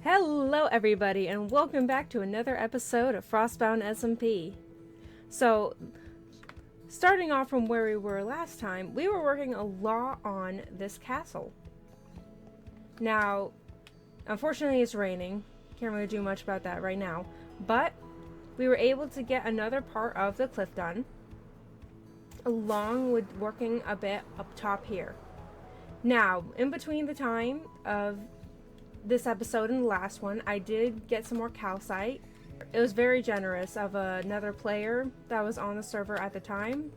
Hello everybody and welcome back to another episode of FrostBound SMP. So, starting off from where we were last time, we were working a lot on this castle. Now, unfortunately it's raining, can't really do much about that right now, but we were able to get another part of the cliff done, along with working a bit up top here. Now, in between the time of this episode and the last one, I did get some more calcite. It was very generous of another player that was on the server at the time.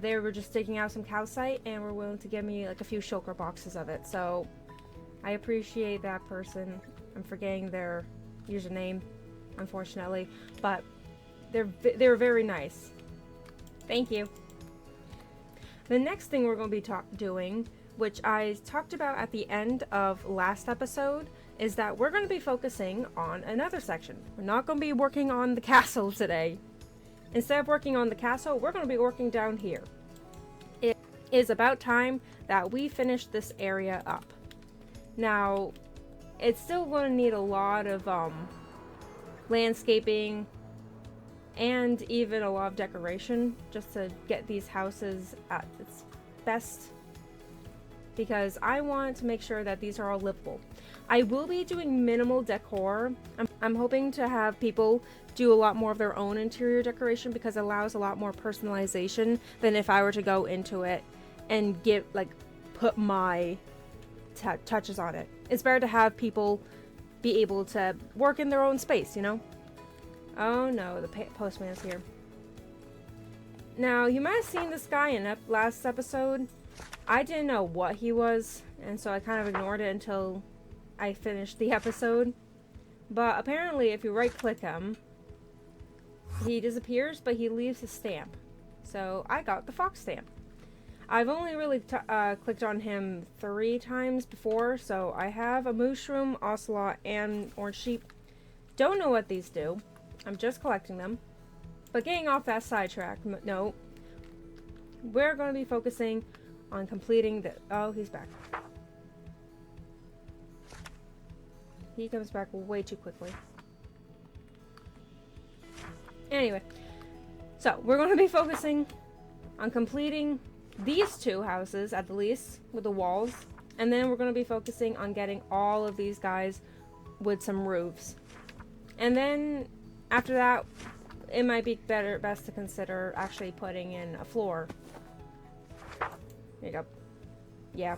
They were just digging out some calcite and were willing to give me like a few shulker boxes of it. So I appreciate that person. I'm forgetting their username, unfortunately, but they were very nice. Thank you. The next thing we're going to be doing, which I talked about at the end of last episode, is that we're going to be focusing on another section. We're not going to be working on the castle today. Instead of working on the castle, we're going to be working down here. It is about time that we finish this area up. Now, it's still going to need a lot of landscaping and even a lot of decoration just to get these houses at its best, because I want to make sure that these are all livable. I will be doing minimal decor. I'm hoping to have people do a lot more of their own interior decoration because it allows a lot more personalization than if I were to go into it and put my touches on it. It's better to have people be able to work in their own space, you know? Oh no, the postman is here. Now, you might have seen this guy in last episode. I didn't know what he was, and so I kind of ignored it until I finished the episode. But apparently, if you right-click him, he disappears, but he leaves a stamp. So I got the fox stamp. I've only really clicked on him 3 times before, so I have a mushroom, ocelot, and orange sheep. Don't know what these do. I'm just collecting them. But getting off that sidetrack, no. We're going to be focusing on completing the... Oh, he's back. He comes back way too quickly. Anyway, so we're going to be focusing on completing these 2 houses at the least with the walls, and then we're going to be focusing on getting all of these guys with some roofs. And then after that, it might be best to consider actually putting in a floor. There you go. Yeah.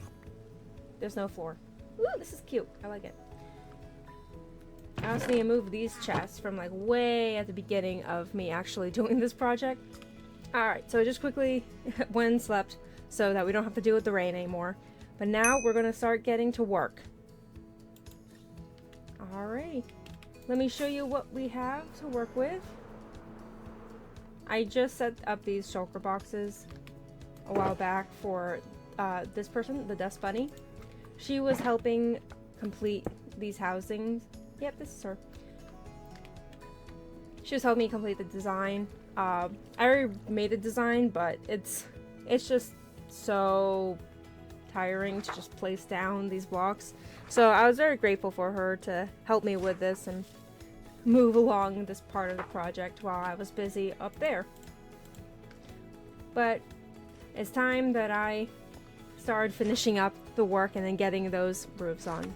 There's no floor. Ooh, this is cute. I like it. I also need to move these chests from like way at the beginning of me actually doing this project. Alright, so I just quickly went and slept so that we don't have to deal with the rain anymore. But now we're going to start getting to work. Alrighty. Let me show you what we have to work with. I just set up these shulker boxes a while back for this person, the Dust Bunny. She was helping complete these housings. Yep, this is her. She was helping me complete the design. I already made a design, but it's just so tiring to just place down these blocks. So I was very grateful for her to help me with this and move along this part of the project while I was busy up there. But it's time that I started finishing up the work and then getting those roofs on.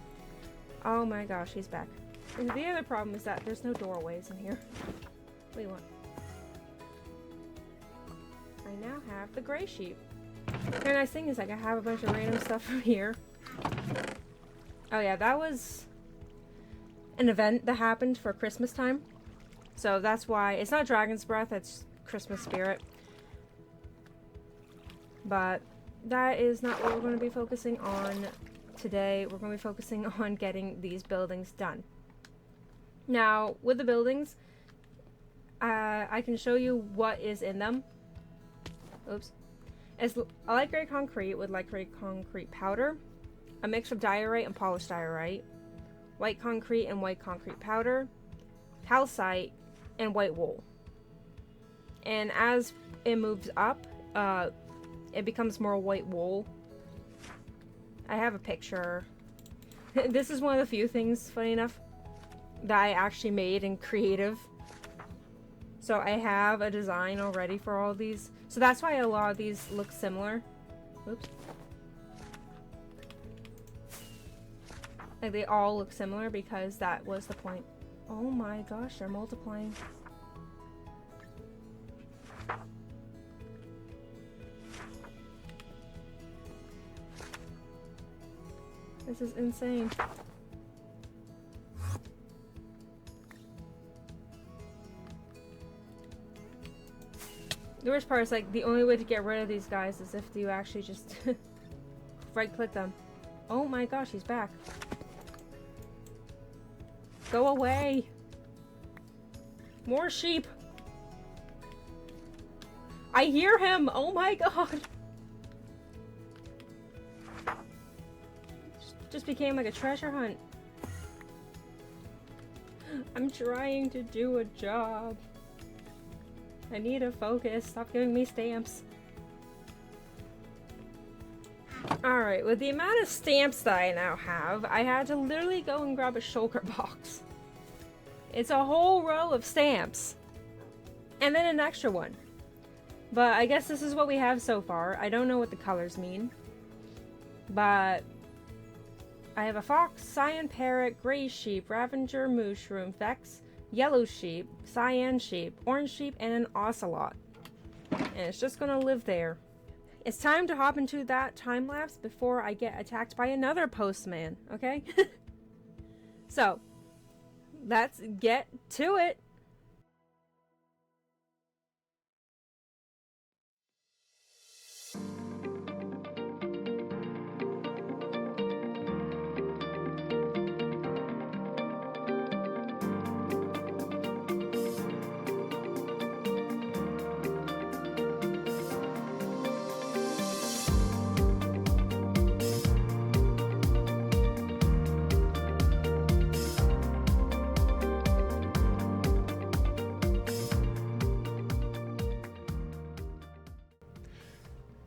Oh my gosh, he's back. And the other problem is that there's no doorways in here. What do you want? I now have the gray sheep. The very nice thing is like I have a bunch of random stuff from here. Oh yeah, that was an event that happened for Christmas time. So that's why it's not Dragon's Breath, it's Christmas Spirit. But that is not what we're going to be focusing on today. We're going to be focusing on getting these buildings done. Now, with the buildings, I can show you what is in them. Oops. It's a light gray concrete with light gray concrete powder, a mix of diorite and polished diorite, white concrete and white concrete powder, calcite, and white wool. And as it moves up, it becomes more white wool. I have a picture. This is one of the few things, funny enough, that I actually made in creative. So I have a design already for all these. So that's why a lot of these look similar. Oops. Like they all look similar because that was the point. Oh my gosh, they're multiplying. This is insane. The worst part is like the only way to get rid of these guys is if you actually just right click them. Oh my gosh, he's back. Go away. More sheep. I hear him. Oh my god. Just became like a treasure hunt. I'm trying to do a job. I need to focus. Stop giving me stamps. Alright, with the amount of stamps that I now have, I had to literally go and grab a shulker box. It's a whole row of stamps. And then an extra one. But I guess this is what we have so far. I don't know what the colors mean. But I have a fox, cyan parrot, gray sheep, Ravager mushroom, Vex, yellow sheep, cyan sheep, orange sheep, and an ocelot. And it's just gonna live there. It's time to hop into that time lapse before I get attacked by another postman, okay? So, let's get to it.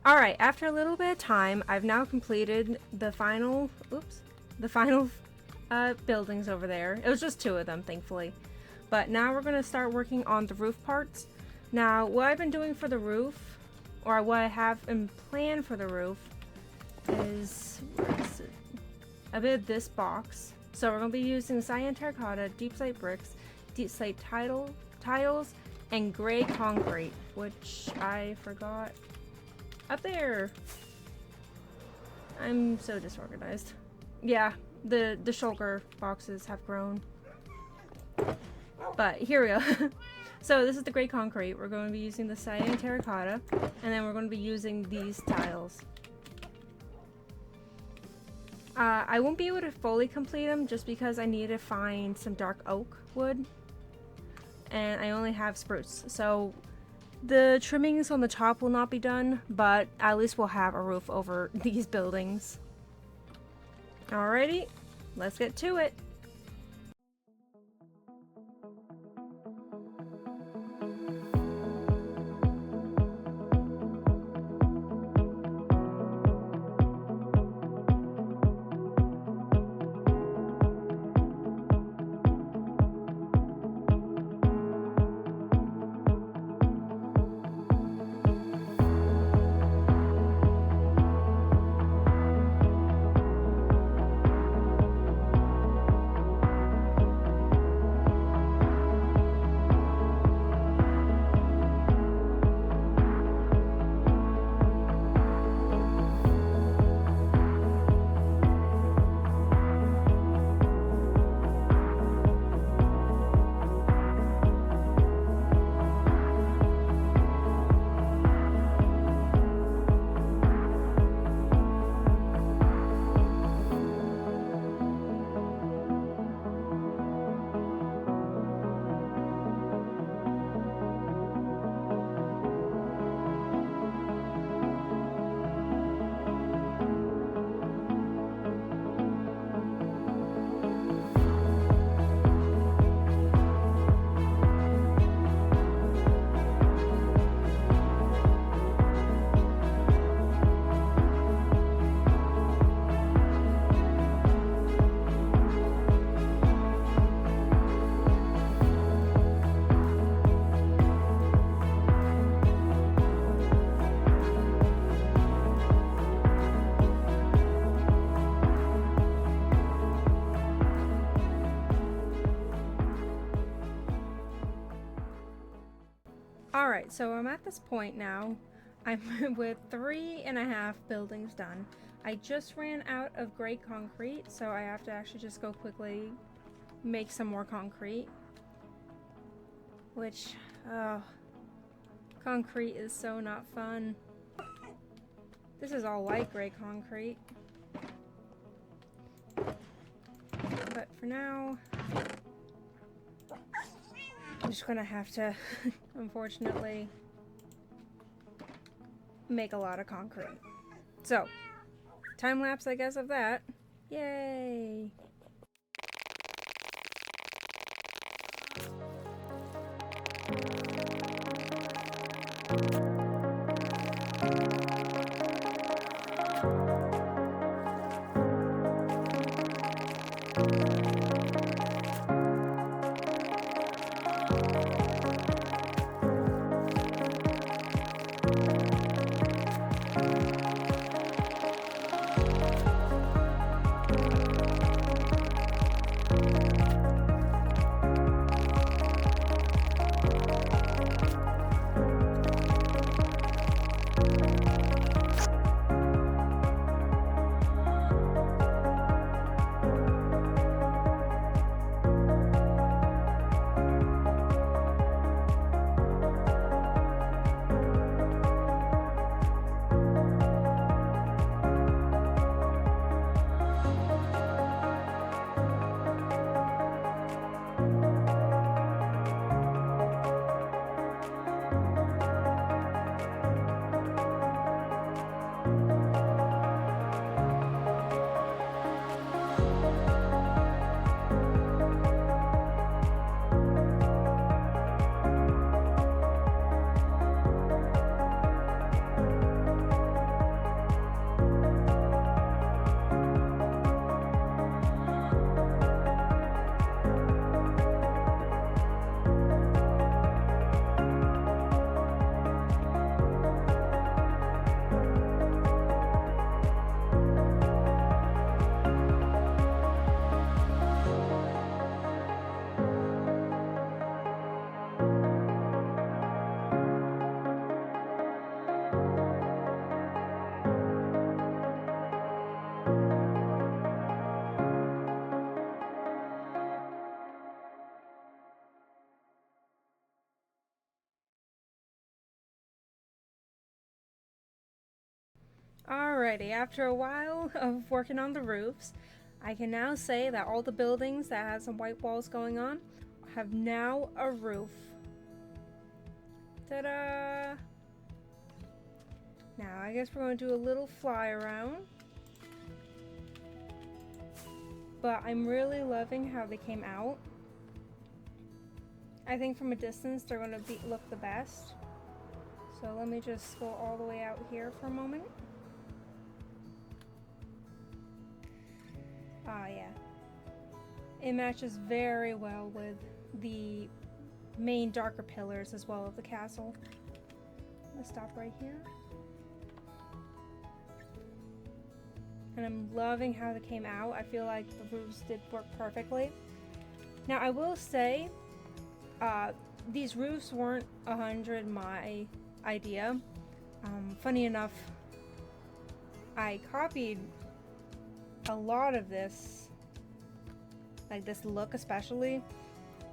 Alright, after a little bit of time, I've now completed the final, buildings over there. It was just 2 of them, thankfully. But now we're going to start working on the roof parts. Now, what I've been doing for the roof, or what I have in plan for the roof, is a bit of this box. So we're going to be using cyan terracotta, deep slate bricks, deep slate tiles, and gray concrete, which I forgot. Up there! I'm so disorganized. Yeah, the shulker boxes have grown. But here we go. So this is the gray concrete. We're going to be using the cyan terracotta, and then we're going to be using these tiles. I won't be able to fully complete them just because I need to find some dark oak wood. And I only have spruce. So the trimmings on the top will not be done, but at least we'll have a roof over these buildings. Alrighty, let's get to it. Alright, so I'm at this point now. I'm with 3.5 buildings done. I just ran out of gray concrete, so I have to actually just go quickly make some more concrete. Which, concrete is so not fun. This is all light gray concrete. But for now, I'm just gonna have to, unfortunately, make a lot of concrete. So, time lapse, I guess, of that. Yay! Alrighty, after a while of working on the roofs, I can now say that all the buildings that had some white walls going on have now a roof. Ta-da! Now, I guess we're going to do a little fly around. But I'm really loving how they came out. I think from a distance they're going to look the best. So let me just go all the way out here for a moment. Ah, yeah. It matches very well with the main darker pillars as well of the castle. Let's stop right here. And I'm loving how they came out. I feel like the roofs did work perfectly. Now, I will say, these roofs weren't 100 my idea. Funny enough, I copied a lot of this, like this look especially,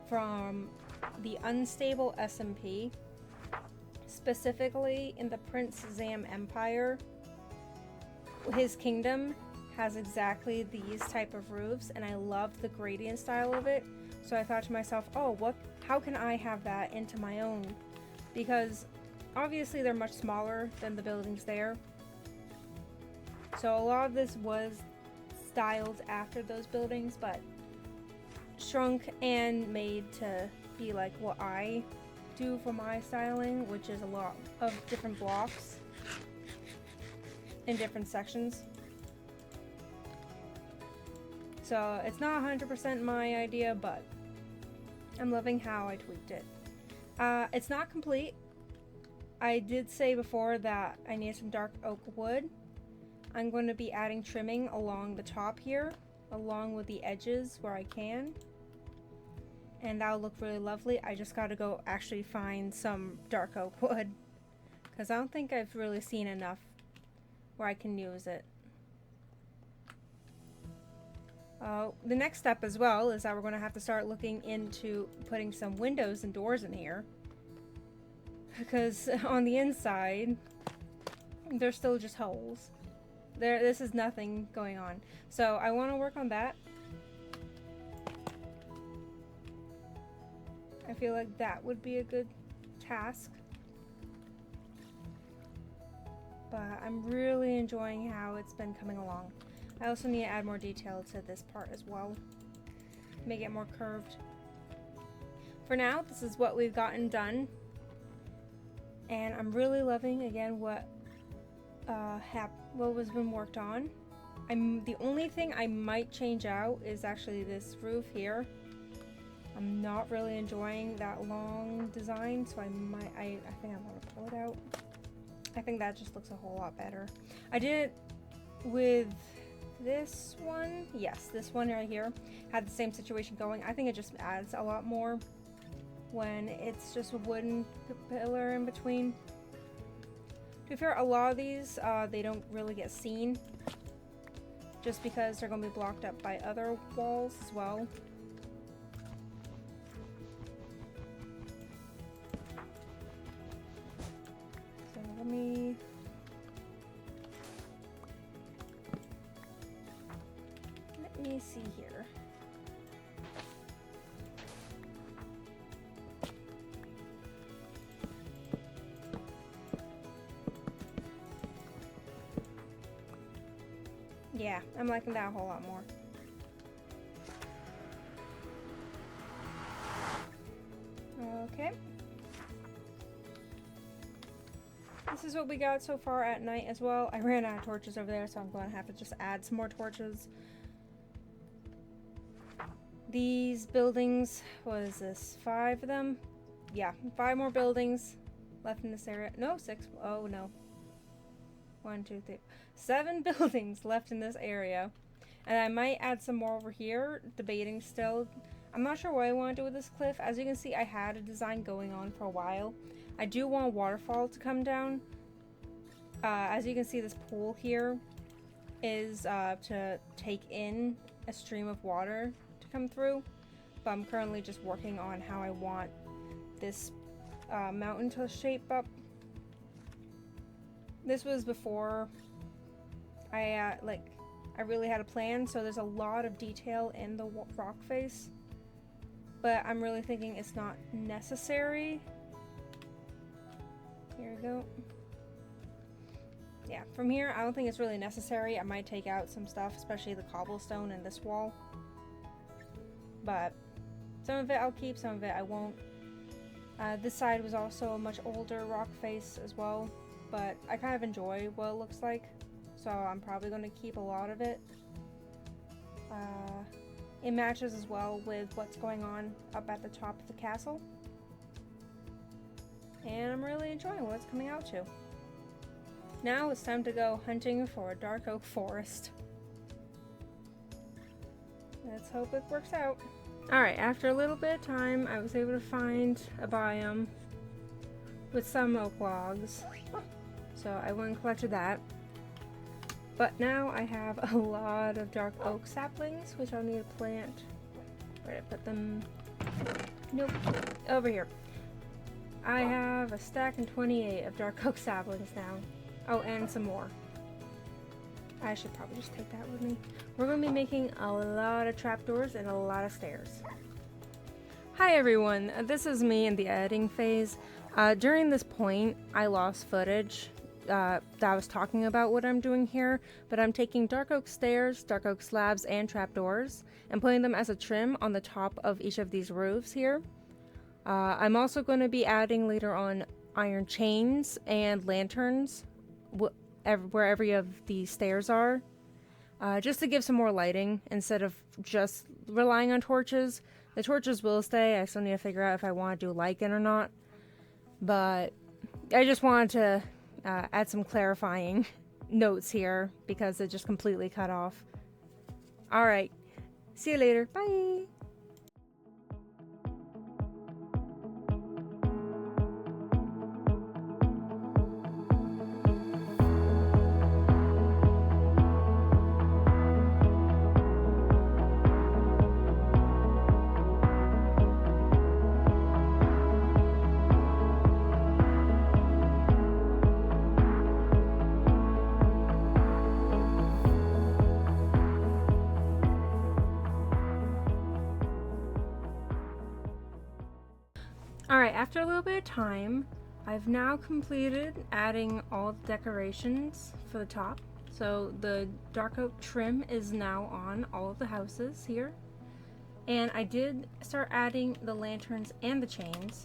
from the Unstable SMP, specifically in the Prince Zam Empire. His kingdom has exactly these type of roofs, and I loved the gradient style of it. So I thought to myself, oh, how can I have that into my own? Because obviously they're much smaller than the buildings there. So a lot of this was styled after those buildings, but shrunk and made to be like what I do for my styling, which is a lot of different blocks in different sections. So it's not 100% my idea, but I'm loving how I tweaked it. It's not complete. I did say before that I need some dark oak wood. I'm going to be adding trimming along the top here, along with the edges where I can. and that'll look really lovely. I just gotta go actually find some dark oak wood, because I don't think I've really seen enough where I can use it. The next step as well is that we're going to have to start looking into putting some windows and doors in here, because on the inside there's still just holes. This is nothing going on, so I want to work on that. I feel like that would be a good task, but I'm really enjoying how it's been coming along. I also need to add more detail to this part as well, make it more curved. For now, this is what we've gotten done, and I'm really loving again what was been worked on. The only thing I might change out is actually this roof here. I'm not really enjoying that long design, so I think I'm gonna pull it out. I think that just looks a whole lot better. I did it with this one. Yes, this one right here had the same situation going. I think it just adds a lot more when it's just a wooden pillar in between. To be fair, a lot of these they don't really get seen, just because they're going to be blocked up by other walls as well. So let me see here. Yeah, I'm liking that a whole lot more. Okay. This is what we got so far at night as well. I ran out of torches over there, so I'm going to have to just add some more torches. These buildings, what is this, 5 of them? Yeah, 5 more buildings left in this area. No, 6. Oh no. 1, 2, 3. 7 buildings left in this area. And I might add some more over here, debating still. I'm not sure what I want to do with this cliff. As you can see, I had a design going on for a while. I do want a waterfall to come down. As you can see, this pool here is to take in a stream of water to come through. But I'm currently just working on how I want this mountain to shape up. This was before I really had a plan, so there's a lot of detail in the rock face, but I'm really thinking it's not necessary. Here we go. Yeah, from here I don't think it's really necessary. I might take out some stuff, especially the cobblestone and this wall, but some of it I'll keep, some of it I won't. This side was also a much older rock face as well, but I kind of enjoy what it looks like, so I'm probably going to keep a lot of it. It matches as well with what's going on up at the top of the castle, and I'm really enjoying what it's coming out to. Now it's time to go hunting for a dark oak forest. Let's hope it works out. Alright, after a little bit of time, I was able to find a biome with some oak logs, so I went and collected that. But now I have a lot of dark oak saplings, which I'll need to plant. Where did I put them? Nope, over here. I have a stack and 28 of dark oak saplings now. Oh, and some more. I should probably just take that with me. We're going to be making a lot of trapdoors and a lot of stairs. Hi everyone, this is me in the editing phase. During this point, I lost footage that I was talking about what I'm doing here, but I'm taking dark oak stairs, dark oak slabs, and trapdoors, and putting them as a trim on the top of each of these roofs here. I'm also going to be adding later on iron chains and lanterns where every of these stairs are, just to give some more lighting instead of just relying on torches. The torches will stay. I still need to figure out if I want to do lichen or not, but I just wanted to add some clarifying notes here because it just completely cut off. Alright, see you later. Bye! Alright, after a little bit of time, I've now completed adding all the decorations for the top. So the dark oak trim is now on all of the houses here. And I did start adding the lanterns and the chains.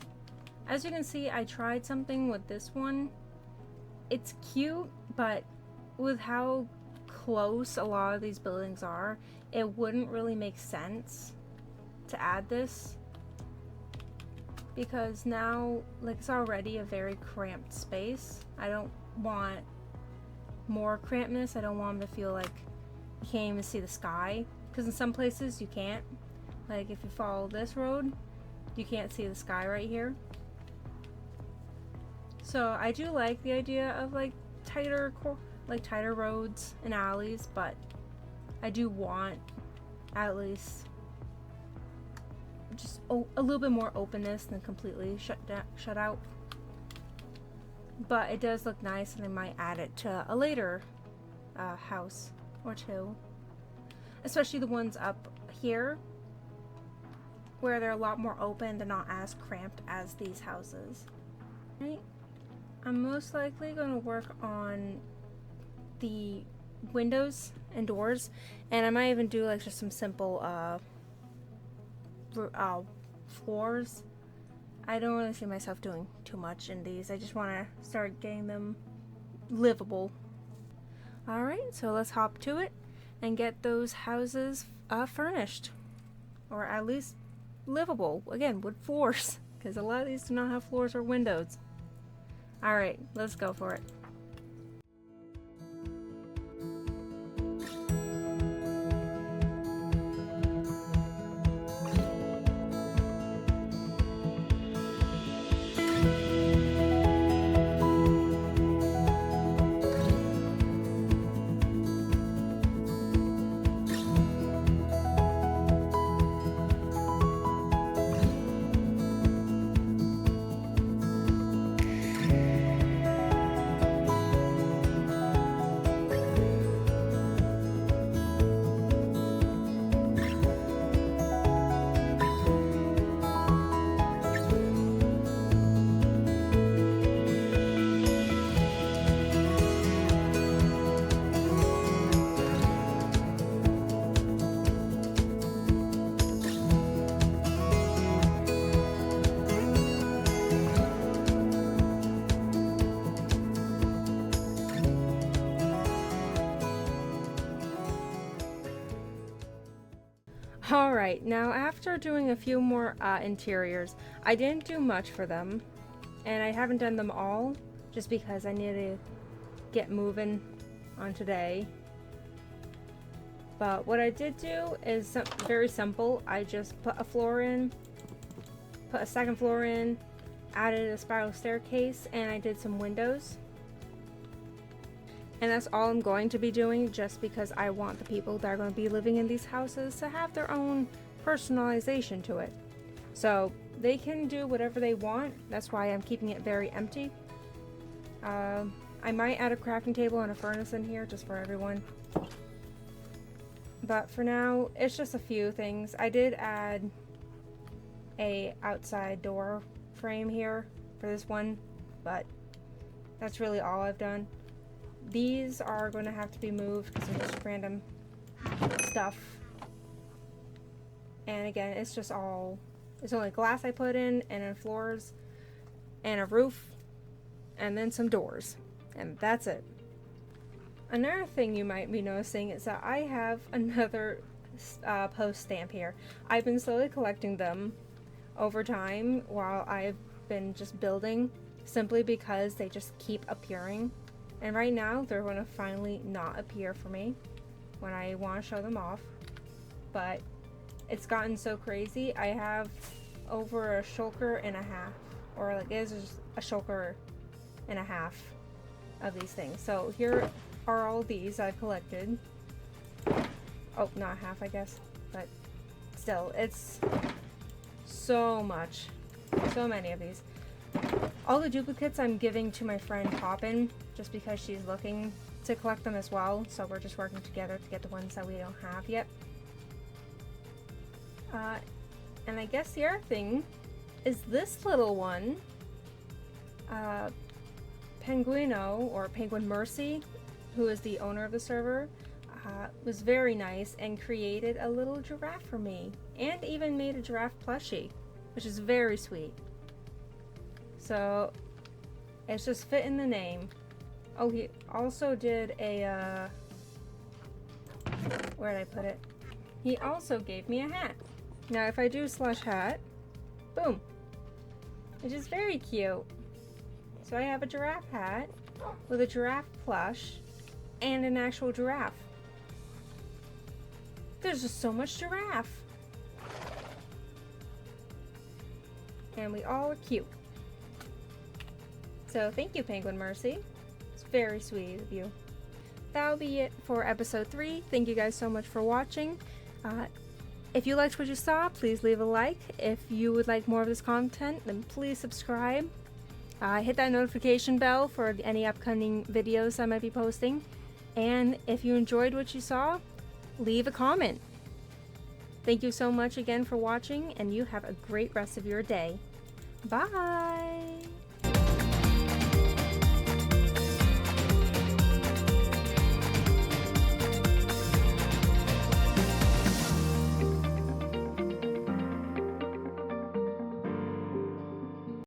As you can see, I tried something with this one. It's cute, but with how close a lot of these buildings are, it wouldn't really make sense to add this. Because now, like, it's already a very cramped space. I don't want more crampedness. I don't want them to feel like you can't even see the sky. Because in some places you can't. Like, if you follow this road, you can't see the sky right here. So I do like the idea of like tighter roads and alleys, but I do want at least just a little bit more openness than completely shut out. But it does look nice, and I might add it to a later house or two, especially the ones up here where they're a lot more open. They're not as cramped as these houses. Right? I'm most likely going to work on the windows and doors, and I might even do like just some simple floors. I don't really see myself doing too much in these. I just want to start getting them livable. Alright, so let's hop to it and get those houses furnished, or at least livable, again, with floors, because a lot of these do not have floors or windows. Alright, let's go for it. Alright, now after doing a few more interiors, I didn't do much for them, and I haven't done them all, just because I need to get moving on today. But what I did do is very simple. I just put a floor in, put a second floor in, added a spiral staircase, and I did some windows. And that's all I'm going to be doing, just because I want the people that are going to be living in these houses to have their own personalization to it. So they can do whatever they want. That's why I'm keeping it very empty. I might add a crafting table and a furnace in here just for everyone. But for now, it's just a few things. I did add a outside door frame here for this one, but that's really all I've done. These are going to have to be moved because they're just random stuff. And again, it's just all, it's only glass I put in, and then floors, and a roof, and then some doors. And that's it. Another thing you might be noticing is that I have another post stamp here. I've been slowly collecting them over time while I've been just building, simply because they just keep appearing. And right now, they're going to finally not appear for me when I want to show them off. But it's gotten so crazy. I have over a shulker and a half, or like it is just a shulker and a half of these things. So here are all these I've collected. Oh, not half, I guess. But still, it's so much. So many of these. All the duplicates I'm giving to my friend Poppin, just because she's looking to collect them as well. So we're just working together to get the ones that we don't have yet. And I guess the other thing is this little one, Penguino, or Penguin Mercy, who is the owner of the server, was very nice and created a little giraffe for me, and even made a giraffe plushie, which is very sweet. So it's just fit in the name. Oh, he also did a, where did I put it? He also gave me a hat. Now if I do /hat, boom, which is very cute. So I have a giraffe hat with a giraffe plush and an actual giraffe. There's just so much giraffe. And we all are cute. So thank you, Penguin Mercy. It's very sweet of you. That'll be it for episode 3. Thank you guys so much for watching. If you liked what you saw, please leave a like. If you would like more of this content, then please subscribe. Hit that notification bell for any upcoming videos I might be posting. And if you enjoyed what you saw, leave a comment. Thank you so much again for watching, and you have a great rest of your day. Bye!